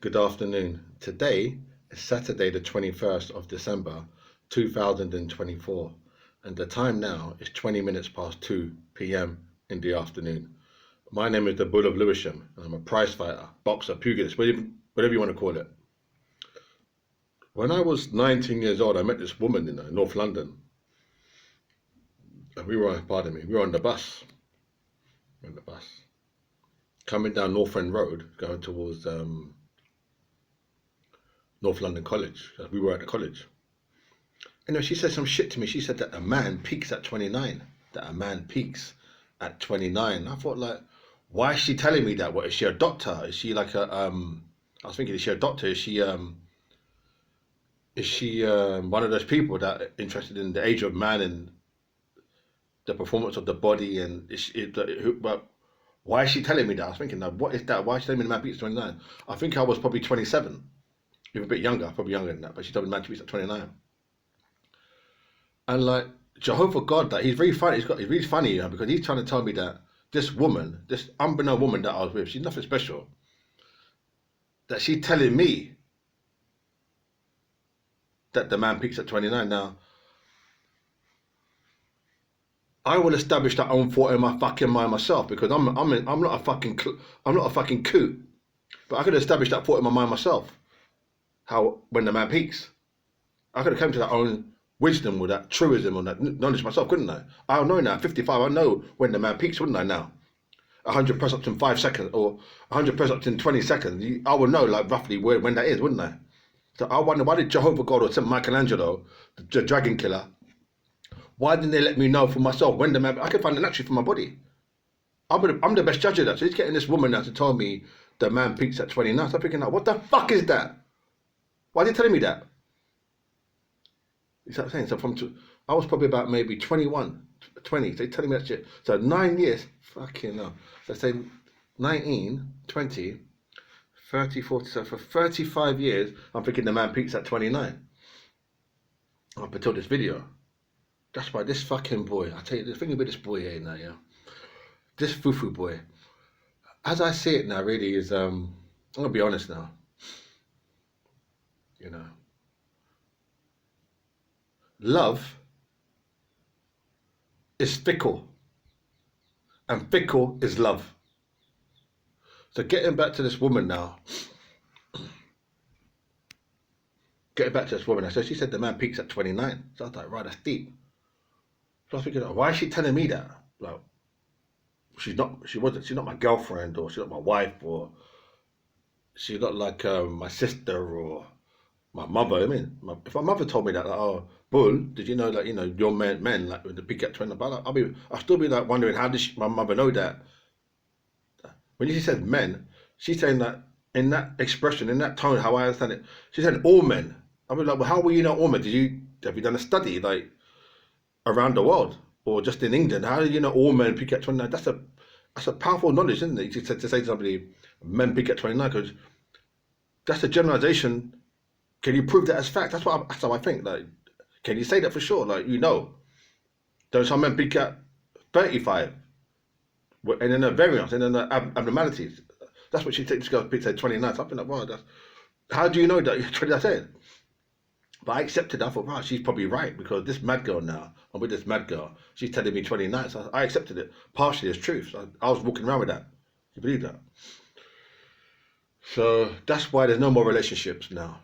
Good afternoon. Today is Saturday, the 21st of December, 2024, and the time now is 20 minutes past 2 p.m. in the afternoon. My name is the Bull of Lewisham, and I'm a prize fighter, boxer, pugilist, whatever you want to call it. When I was 19 years old, I met this woman in North London, and we were on the bus. Coming down North End Road, going towards North London College. We were at the college. She said some shit to me. She said that a man peaks at 29. That a man peaks at 29. I thought, like, why is she telling me that? What, is she a doctor? Is she like a I was thinking, is she a doctor? Is she one of those people that are interested in the age of man and the performance of the body? And but why is she telling me that? I was thinking, now, what is that? Why is she telling me the man peaks at 29? I think I was probably 27. Even a bit younger, probably younger than that, but she told me man peaks at 29. And like Jehovah God, that he's very funny. He's really funny, because he's trying to tell me that this woman, this unbeknown woman that I was with, she's nothing special. That she's telling me that the man peaks at 29. Now, I will establish that own thought in my fucking mind myself, because I'm not a fucking coot, but I could establish that thought in my mind myself. How when the man peaks, I could have come to that own wisdom or that truism or that knowledge myself, couldn't I? I know now, 55, I know when the man peaks, wouldn't I now? 100 press ups in 5 seconds or 100 press ups in 20 seconds. I would know like roughly when that is, wouldn't I? So I wonder, why did Jehovah God or St. Michelangelo, the dragon killer, why didn't they let me know for myself when the man, I could find it naturally for my body. I'm the best judge of that. So he's getting this woman now to tell me the man peaks at 29. So I'm thinking, like, what the fuck is that? Why are they telling me that? You see what I'm saying? So I was probably about maybe 21, 20. They're telling me that shit. So 9 years, fucking hell. So say 19, 20, 30, 40. So for 35 years, I'm thinking the man peaks at 29. Up until this video. That's why this fucking boy, I tell you, the thing about this boy here now, yeah. This fufu boy, as I see it now, really is, I'm going to be honest now. Love is fickle, and fickle is love. So getting back to this woman now, so she said the man peaks at 29. So I was like, right, that's deep. So I was thinking, why is she telling me that? Like, she's not my girlfriend, or she's not my wife, or she's not like my sister or my mother. I mean, if my mother told me that, like, oh, Bull, did you know that, your men like with the peak at 20? But I'll still be like wondering, how did my mother know that? When she said men, she's saying that in that expression, in that tone, how I understand it, she said all men. I'll be like, well, how will you know all men? Have you done a study like around the world or just in England? How do you know all men peak at 29? That's a powerful knowledge, isn't it? To say to somebody, men peak at 29, because that's a generalization. Can you prove that as fact? That's how I think. Like, can you say that for sure? Like, don't some men peak at 35, and then the variance, and then the abnormalities. That's what she takes. This girl peaks at 29. So I think like, wow, how do you know that? That's it. But I accepted that. I thought, wow, she's probably right, because this mad girl now, I'm with this mad girl, she's telling me 29. So I accepted it partially as truth. So I was walking around with that. You believe that? So that's why there's no more relationships now.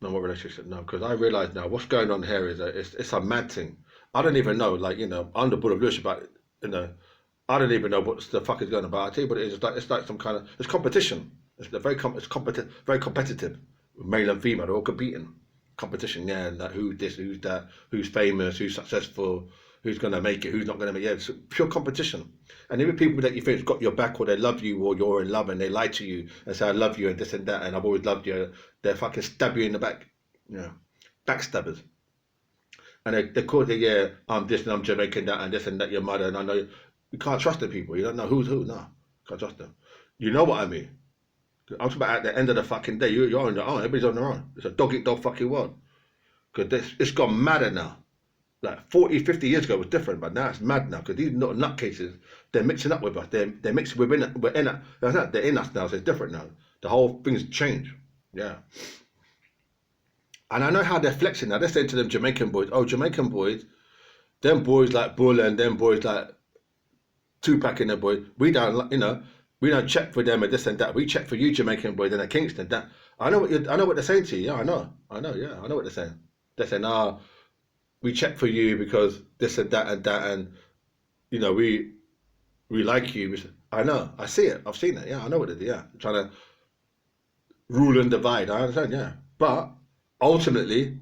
No more relationship now, because I realise now what's going on here is it's a mad thing. I don't even know, like, I'm the Bull of Lewisham, but I don't even know what the fuck is going on. But I tell you what it is. It's like some kind of competition. It's very competitive. Male and female, they're all competing. Competition, yeah, and like who's this, who's that, who's famous, who's successful, who's going to make it, who's not going to make it. Yeah, it's pure competition. And even people that you think have got your back, or they love you, or you're in love, and they lie to you and say, I love you, and this and that, and I've always loved you, they fucking stab you in the back. Backstabbers. And they call it, yeah, I'm this and I'm Jamaican, that, and this and that, your mother, and I know you can't trust the people. You don't know who's who. No, can't trust them. You know what I mean? I'm talking about at the end of the fucking day, you're on your own. Everybody's on their own. It's a dog-eat-dog fucking world. Because it's gone madder now. Like 40, 50 years ago it was different, but now it's mad now, because these nutcases, they're mixing up with us. They're mixing within, they're in us now, so it's different now. The whole thing's changed. Yeah. And I know how they're flexing now. They're saying to them Jamaican boys, oh, Jamaican boys, them boys like Bull and them boys like Tupac and them boys, we don't, we don't check for them and this and that. We check for you Jamaican boys and at Kingston. That I know I know what they're saying to you. Yeah, I know. Yeah, I know what they're saying. They're saying, we check for you because this and that and that, and we like you. I know. I see it. I've seen it. Yeah, I know what it is. Yeah, trying to rule and divide. I understand. Yeah, but ultimately,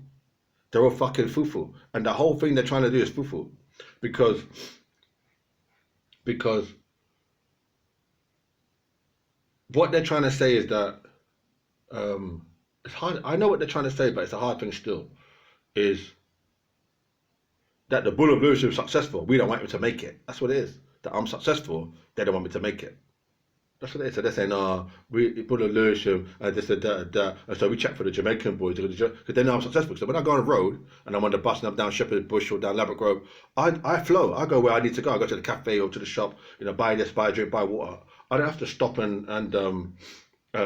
they're all fucking fufu, and the whole thing they're trying to do is fufu, because what they're trying to say is that it's hard. I know what they're trying to say, but it's a hard thing still. Is that the Bull of Lewisham is successful? We don't want him to make it. That's what it is. That I'm successful, they don't want me to make it. That's what it is. So they're saying, we Bull of Lewisham and this and that, and so we check for the Jamaican boys because they know I'm successful. So when I go on the road and I'm on the bus and I'm down Shepherd's Bush or down Ladbroke Grove, I flow. I go where I need to go. I go to the cafe or to the shop, buy this, buy a drink, buy water. I don't have to stop and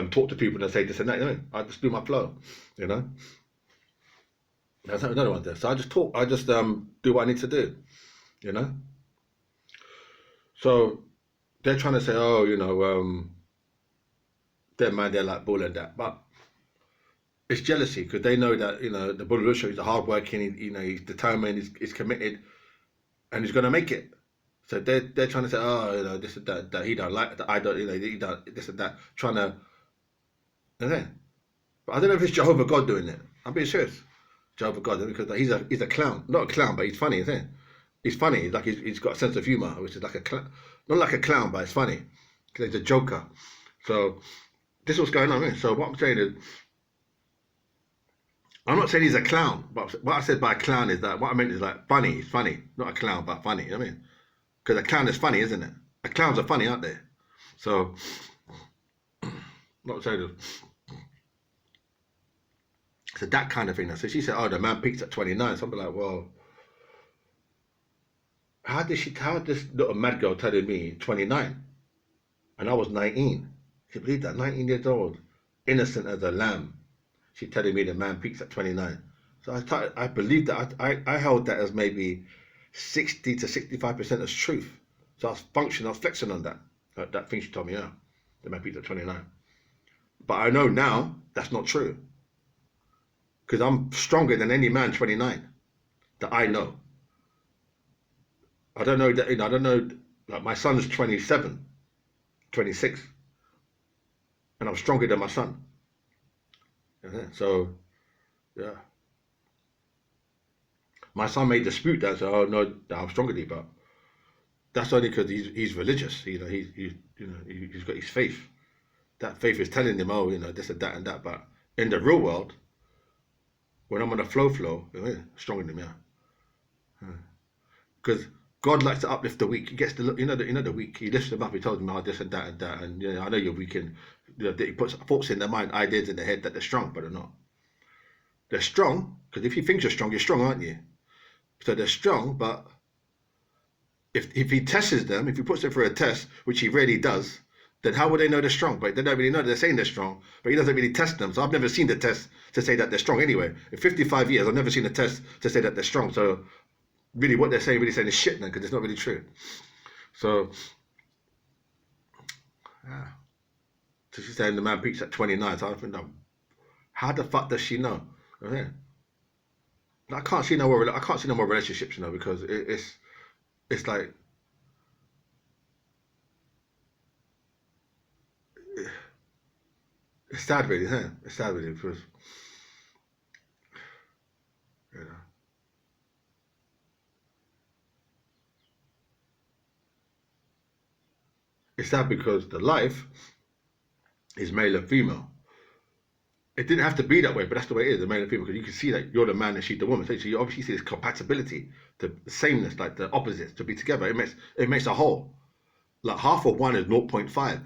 talk to people and say this and that. I just do my flow. That's another one there. So I just talk. I just do what I need to do. So they're trying to say, they're like Bull and that, but it's jealousy because they know that the Bull of Lewisham is a hardworking. He's determined. He's committed, and he's gonna make it. So they're trying to say, this and that he don't like that. I don't. He don't this and that. Trying to. But I don't know if it's Jehovah God doing it. I'm being serious. Jehovah God, because he's a clown, not a clown, but he's funny, isn't he? He's funny. Like he's got a sense of humor, which is like a clown, not like a clown, but it's funny because he's a joker. So this is what's going on. So what I'm saying is, I'm not saying he's a clown, but what I said by a clown is that what I meant is like funny. He's funny, not a clown, but funny. You know what I mean? Because a clown is funny, isn't it? Clowns are funny, aren't they? So not saying. So that kind of thing. So she said, "Oh, the man peaked at 29." So I'm like, "Well, how this little mad girl telling me 29, and I was 19? Can you believe that? 19 years old, innocent as a lamb. She telling me the man peaks at 29. So I believed that. I held that as maybe 60 to 65% as truth. So I was flexing on that thing she told me. Yeah, the man peaked at 29. But I know now that's not true. Because I'm stronger than any man 29 that I know. I don't know that, I don't know, like my son's 27, 26, and I'm stronger than my son. So, yeah. My son may dispute that, so, oh no, I'm stronger than you, but that's only because he's religious. He's got his faith. That faith is telling him, oh, this and that and that. But in the real world, when I'm on the flow, stronger than him, yeah. Because God likes to uplift the weak. He gets the the weak. He lifts them up. He tells them, oh, this and that and that, and I know you're weak, and he puts thoughts in their mind, ideas in their head that they're strong, but they're not. They're strong because if he thinks you're strong, aren't you? So they're strong, but if he tests them, if he puts them through a test, which he rarely does, then how would they know they're strong? But they don't really know. They're saying they're strong, but he doesn't really test them. So I've never seen the test to say that they're strong anyway. In 55 years, I've never seen a test to say that they're strong. So really what they're saying is shit then, because it's not really true. So, yeah. So she's saying the man peaks at 29. So I think, how the fuck does she know? Okay. I can't see no more relationships, because it's like, it's sad really, isn't it? It's sad really because, it's sad because the life is male and female. It didn't have to be that way, but that's the way it is, the male and female, because you can see that you're the man and she's the woman. So you obviously see this compatibility, the sameness, like the opposites to be together. It makes a whole. Like half of one is 0.5.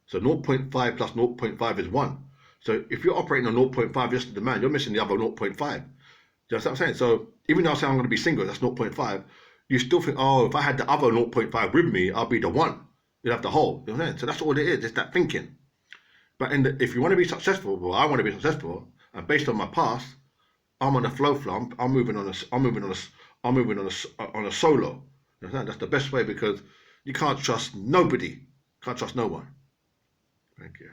So 0.5 plus 0.5 is 1. So if you're operating on 0.5 just to the man, you're missing the other 0.5. Do you know what I'm saying? So even though I say I'm going to be single, that's 0.5, you still think, oh, if I had the other 0.5 with me, I'll be the 1. You'd have the whole. You know what I'm saying? So that's all it is. It's that thinking. But if you want to be successful, well, I want to be successful, and based on my past, I'm on a flow. I'm moving on a. I'm moving on a. I'm moving on a solo. You understand? That's the best way because you can't trust nobody. Can't trust no one. Thank you.